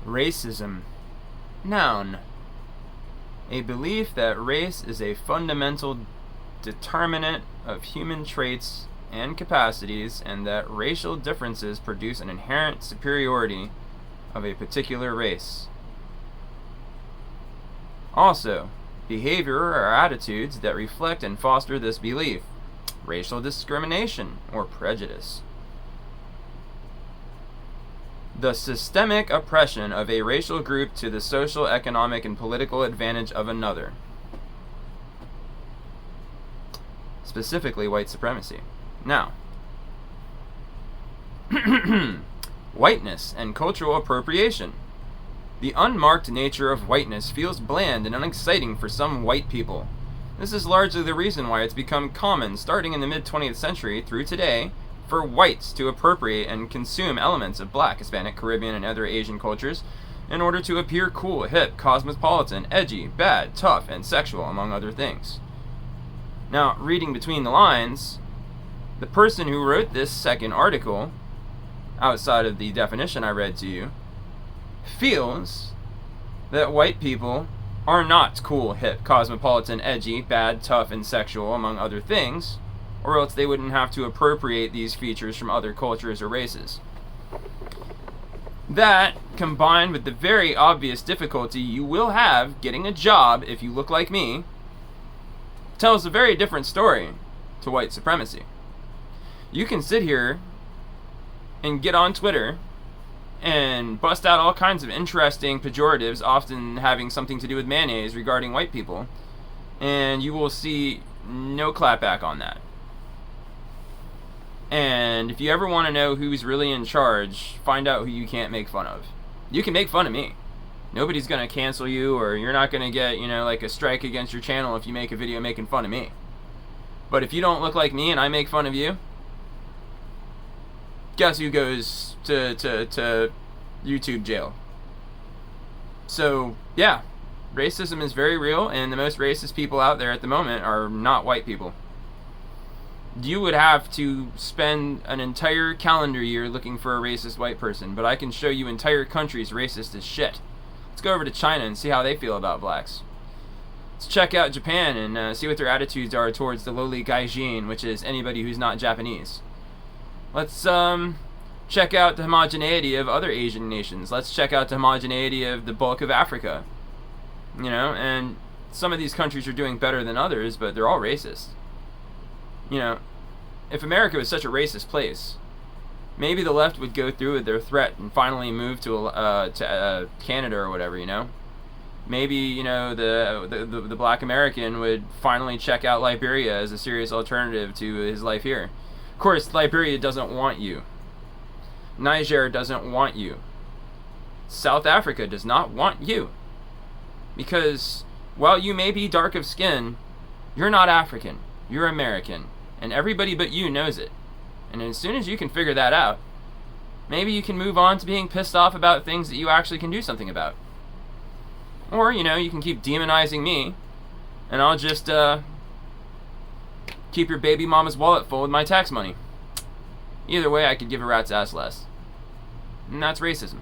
Racism. Noun. A belief that race is a fundamental determinant of human traits and capacities, and that racial differences produce an inherent superiority of a particular race. Also, behavior or attitudes that reflect and foster this belief. Racial discrimination or prejudice. The systemic oppression of a racial group to the social, economic, and political advantage of another. Specifically, white supremacy. Now, whiteness and cultural appropriation. The unmarked nature of whiteness feels bland and unexciting for some white people. This is largely the reason why it's become common, starting in the mid-20th century through today, for whites to appropriate and consume elements of Black, Hispanic, Caribbean, and other Asian cultures in order to appear cool, hip, cosmopolitan, edgy, bad, tough, and sexual, among other things. Now, reading between the lines, the person who wrote this second article, outside of the definition I read to you, feels that white people are not cool, hip, cosmopolitan, edgy, bad, tough, and sexual, among other things, or else they wouldn't have to appropriate these features from other cultures or races. That, combined with the very obvious difficulty you will have getting a job if you look like me, tells a very different story to white supremacy. You can sit here and get on Twitter and bust out all kinds of interesting pejoratives, often having something to do with mayonnaise, regarding white people, and you will see no clapback on that. And if you ever want to know who's really in charge, find out who you can't make fun of. You can make fun of me. Nobody's going to cancel you, or you're not going to get, like a strike against your channel if you make a video making fun of me. But if you don't look like me and I make fun of you, guess who goes to YouTube jail? So, yeah, racism is very real, and the most racist people out there at the moment are not white people. You would have to spend an entire calendar year looking for a racist white person, but I can show you entire countries racist as shit. Let's go over to China and see how they feel about blacks. Let's check out Japan and see what their attitudes are towards the lowly gaijin, which is anybody who's not Japanese. Let's check out the homogeneity of other Asian nations. Let's check out the homogeneity of the bulk of Africa. And some of these countries are doing better than others, but they're all racist. If America was such a racist place, maybe the left would go through with their threat and finally move to Canada or whatever, Maybe, the black American would finally check out Liberia as a serious alternative to his life here. Of course, Liberia doesn't want you. Niger doesn't want you. South Africa does not want you. Because, while you may be dark of skin, you're not African. You're American. And everybody but you knows it. And as soon as you can figure that out, maybe you can move on to being pissed off about things that you actually can do something about. Or, you can keep demonizing me, and I'll just keep your baby mama's wallet full with my tax money. Either way, I could give a rat's ass less. And that's racism.